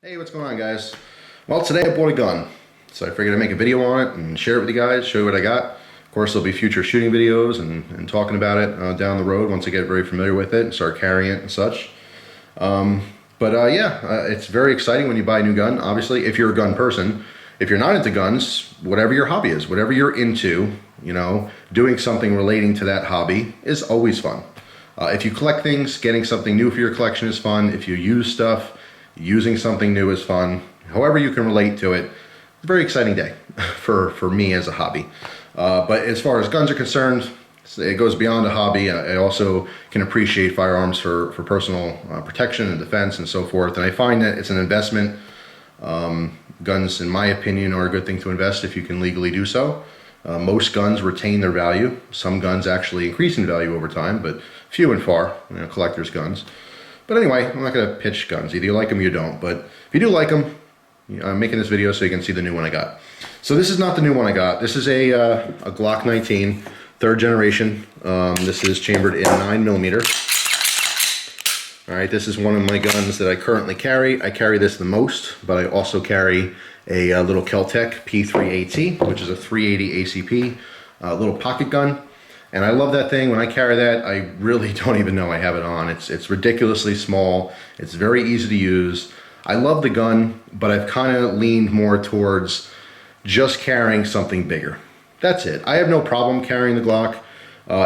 Hey, what's going on, guys? Well, today I bought a gun, so I figured I'd make a video on it and share it with you guys, show you what I got. Of course, there'll be future shooting videos and talking about it down the road once I get very familiar with it and start carrying it and such. It's very exciting when you buy a new gun, obviously, if you're a gun person. If you're not into guns, whatever your hobby is, whatever you're into, doing something relating to that hobby is always fun. If you collect things, getting something new for your collection is fun. If you use stuff, using something new is fun. However you can relate to it, it's a very exciting day for me as a hobby. But as far as guns are concerned, it goes beyond a hobby. I also can appreciate firearms for personal protection and defense and so forth. And I find that it's an investment. Guns, in my opinion, are a good thing to invest if you can legally do so. Most guns retain their value. Some guns actually increase in value over time, but few and far, collector's guns. But anyway, I'm not going to pitch guns. Either you like them or you don't. But if you do like them, I'm making this video so you can see the new one I got. So this is not the new one I got. This is a Glock 19, third generation. This is chambered in 9mm. All right, this is one of my guns that I currently carry. I carry this the most, but I also carry a little Kel-Tec P3AT, which is a 380 ACP, little pocket gun. And I love that thing. When I carry that, I really don't even know I have it on. It's ridiculously small. It's very easy to use. I love the gun, but I've kind of leaned more towards just carrying something bigger. That's it. I have no problem carrying the Glock.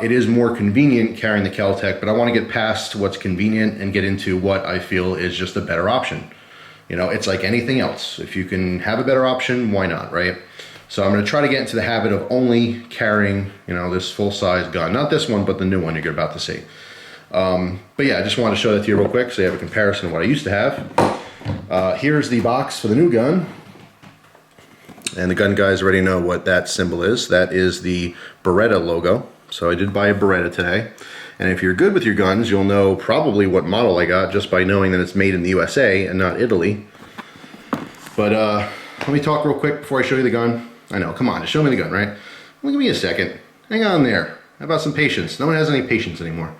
It is more convenient carrying the Kel-Tec, but I want to get past what's convenient and get into what I feel is just a better option. It's like anything else. If you can have a better option, why not, right? So I'm going to try to get into the habit of only carrying, this full-size gun. Not this one, but the new one you're about to see. But yeah, I just wanted to show that to you real quick so you have a comparison of what I used to have. Here's the box for the new gun. And the gun guys already know what that symbol is. That is the Beretta logo. So I did buy a Beretta today. And if you're good with your guns, you'll know probably what model I got just by knowing that it's made in the USA and not Italy. But let me talk real quick before I show you the gun. I know, come on, just show me the gun, right? Well, give me a second. Hang on there. How about some patience? No one has any patience anymore,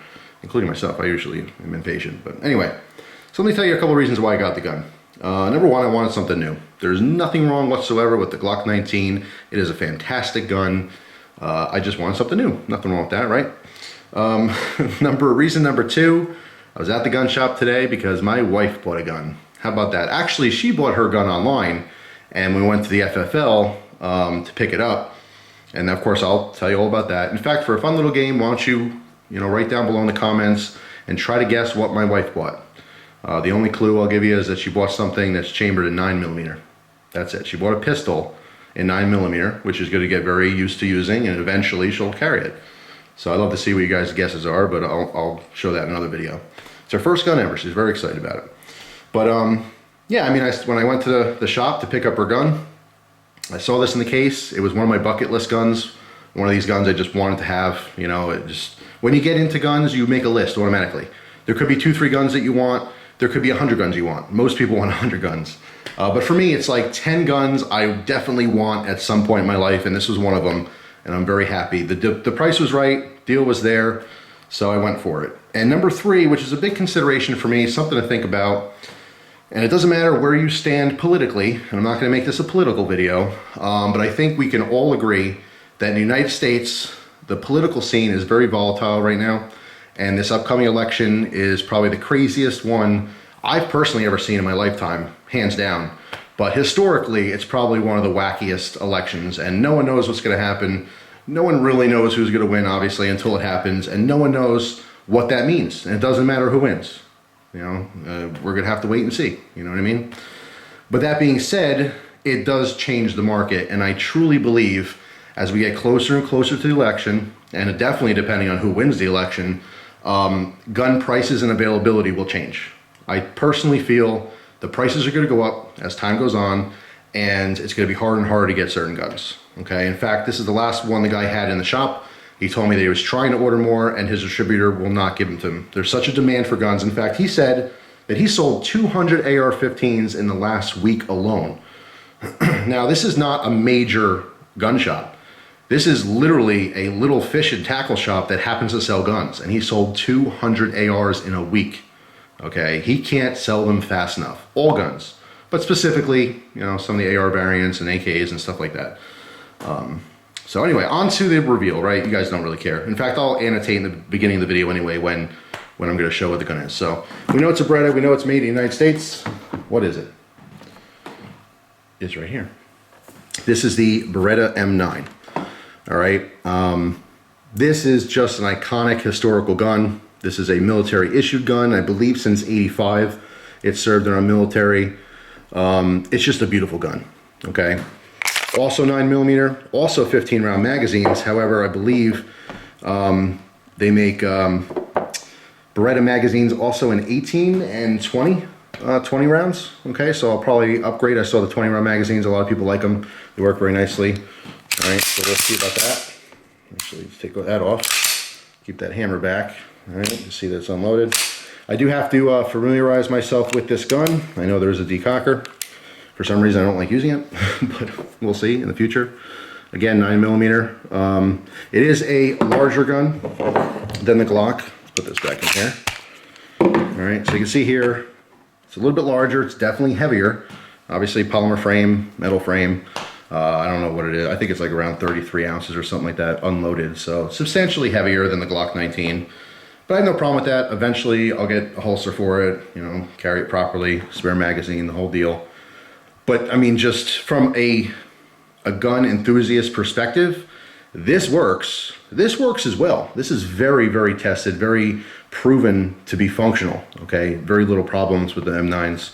including myself. I usually am impatient. But anyway, so let me tell you a couple of reasons why I got the gun. Number one, I wanted something new. There's nothing wrong whatsoever with the Glock 19. It is a fantastic gun. I just wanted something new. Nothing wrong with that, right? Reason number two, I was at the gun shop today because my wife bought a gun. How about that? Actually, she bought her gun online, and we went to the FFL to pick it up. And of course, I'll tell you all about that. In fact, for a fun little game, why don't you, write down below in the comments and try to guess what my wife bought. The only clue I'll give you is that she bought something that's chambered in 9mm. That's it. She bought a pistol in 9mm, which is going to get very used to using, and eventually she'll carry it. So I'd love to see what you guys' guesses are, but I'll show that in another video. It's her first gun ever. She's very excited about it. But yeah, when I went to the shop to pick up her gun, I saw this in the case. It was one of my bucket list guns. One of these guns I just wanted to have. When you get into guns, you make a list automatically. There could be 2-3 guns that you want. There could be 100 guns you want. Most people want 100 guns. But for me, it's like 10 guns I definitely want at some point in my life, and this was one of them, and I'm very happy. The price was right, deal was there, so I went for it. And number 3, which is a big consideration for me, something to think about, and it doesn't matter where you stand politically, and I'm not going to make this a political video, but I think we can all agree that in the United States, the political scene is very volatile right now, and this upcoming election is probably the craziest one I've personally ever seen in my lifetime, hands down. But historically, it's probably one of the wackiest elections, and no one knows what's going to happen. No one really knows who's going to win, obviously, until it happens, and no one knows what that means, and it doesn't matter who wins. We're going to have to wait and see, you know what I mean? But that being said, it does change the market, and I truly believe as we get closer and closer to the election, and definitely depending on who wins the election, gun prices and availability will change. I personally feel the prices are going to go up as time goes on, and it's going to be harder and harder to get certain guns, okay? In fact, this is the last one the guy had in the shop. He told me that he was trying to order more, and his distributor will not give them to him. There's such a demand for guns. In fact, he said that he sold 200 AR-15s in the last week alone. Now, this is not a major gun shop. This is literally a little fish and tackle shop that happens to sell guns, and he sold 200 ARs in a week. Okay, he can't sell them fast enough. All guns. but specifically, you know, some of the AR variants and AKs and stuff like that. So anyway, on to the reveal, right? You guys don't really care. In fact, I'll annotate in the beginning of the video anyway when I'm going to show what the gun is. So we know it's a Beretta. We know it's made in the United States. What is it? It's right here. This is the Beretta M9. All right. This is just an iconic historical gun. This is a military issued gun. I believe since '85, it served in our military. It's just a beautiful gun. Okay. Also 9mm, also 15 round magazines. However, I believe they make Beretta magazines also in 18 and 20 rounds. Okay, so I'll probably upgrade. I saw the 20 round magazines. A lot of people like them. They work very nicely. All right, so let's see about that. Actually, let's take that off. Keep that hammer back. All right, you see that it's unloaded. I do have to familiarize myself with this gun. I know there's a decocker. For some reason, I don't like using it, but we'll see in the future. Again, 9mm. It is a larger gun than the Glock. Let's put this back in here. All right, so you can see here, it's a little bit larger. It's definitely heavier. Obviously, polymer frame, metal frame. I don't know what it is. I think it's like around 33 ounces or something like that, unloaded. So substantially heavier than the Glock 19. But I have no problem with that. Eventually, I'll get a holster for it, you know, carry it properly, spare magazine, the whole deal. But I mean, just from a gun enthusiast perspective, this works. This works as well. This is very, very tested, very proven to be functional. Okay, very little problems with the M9s.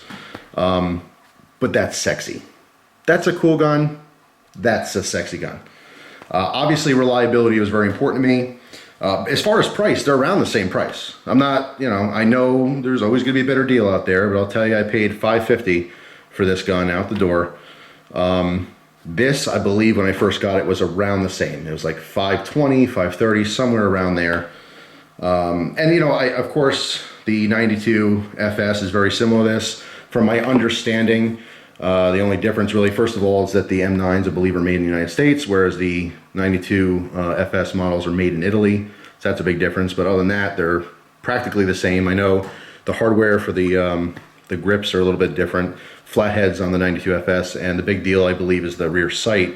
But that's sexy. That's a cool gun. That's a sexy gun. Obviously, reliability was very important to me. As far as price, they're around the same price. I'm not, you know, I know there's always going to be a better deal out there, but I'll tell you, I paid $550 for this gun out the door. This, I believe, when I first got it, was around the same. It was like $520, $530, somewhere around there. And you know, of course, the 92 FS is very similar to this. From my understanding, the only difference really, first of all, is that the M9s, I believe, are made in the United States, whereas the 92 FS models are made in Italy. So that's a big difference. But other than that, they're practically the same. I know the hardware for the grips are a little bit different. Flatheads on the 92 FS, and the big deal, I believe, is the rear sight.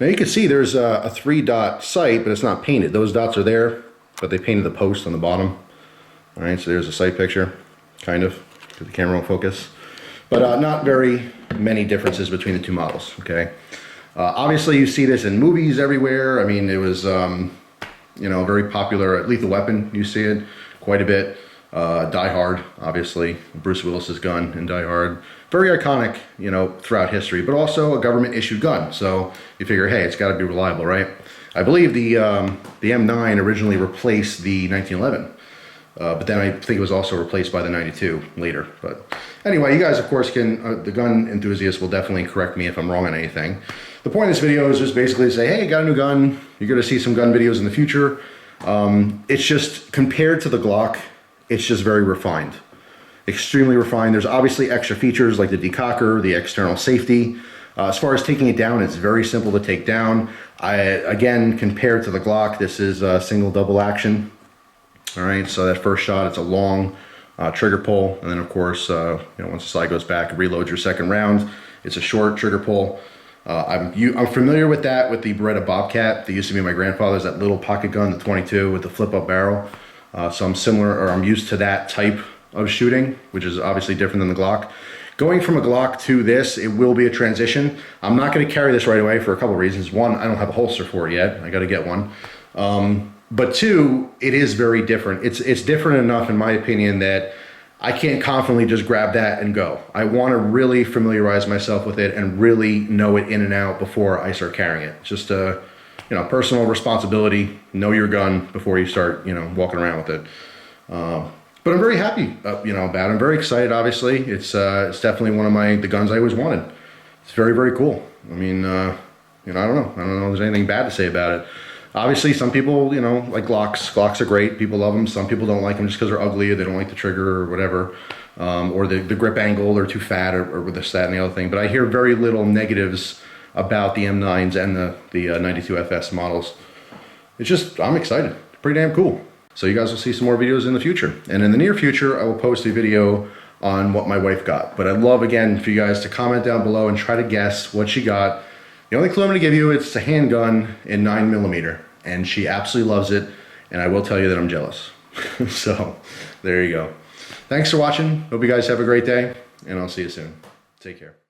Now you can see there's a 3-dot sight, but it's not painted. Those dots are there, but they painted the post on the bottom. All right, so there's a sight picture, kind of, because the camera won't focus. But not very many differences between the two models, okay? Obviously, you see this in movies everywhere. I mean, it was, you know, very popular at Lethal Weapon. You see it quite a bit. Die Hard, obviously, Bruce Willis's gun in Die Hard. Very iconic, you know, throughout history, but also a government-issued gun. So you figure, hey, it's got to be reliable, right? I believe the M9 originally replaced the 1911, but then I think it was also replaced by the 92 later. But anyway, you guys, of course, can, the gun enthusiasts will definitely correct me if I'm wrong on anything. The point of this video is just basically to say, hey, got a new gun. You're going to see some gun videos in the future. It's just, compared to the Glock, it's just very refined. Extremely refined. There's obviously extra features like the decocker, the external safety. As far as taking it down, it's very simple to take down. Again, compared to the Glock, this is a single double action. All right, so that first shot, it's a long trigger pull, and then of course, you know, once the slide goes back, it reloads your second round. It's a short trigger pull. I'm familiar with that with the Beretta Bobcat. They used to be my grandfather's, that little pocket gun, the 22 with the flip-up barrel. So I'm similar, or I'm used to that type of shooting, which is obviously different than the Glock. Going from a Glock to this, it will be a transition. I'm not going to carry this right away for a couple of reasons. One, I don't have a holster for it yet. I got to get one. But two, it is very different. It's different enough, in my opinion, that I can't confidently just grab that and go. I want to really familiarize myself with it and really know it in and out before I start carrying it. Just a, you know, personal responsibility. Know your gun before you start, you know, walking around with it. But I'm very happy, you know, about it. I'm very excited. Obviously, it's definitely one of the guns I always wanted. It's very, very cool. I mean, you know, I don't know if there's anything bad to say about it. Obviously, some people, you know, like Glocks. Glocks are great. People love them. Some people don't like them just because they're ugly, or they don't like the trigger or whatever, or the grip angle, they're too fat, or with this, that, and the other thing. But I hear very little negatives about the M9s and the 92 FS models. It's just, I'm excited. Pretty damn cool. So you guys will see some more videos in the future. And in the near future, I will post a video on what my wife got. But I'd love, again, for you guys to comment down below and try to guess what she got. The only clue I'm gonna give you, it's a handgun in 9mm, and she absolutely loves it, and I will tell you that I'm jealous. So, there you go. Thanks for watching. Hope you guys have a great day, and I'll see you soon. Take care.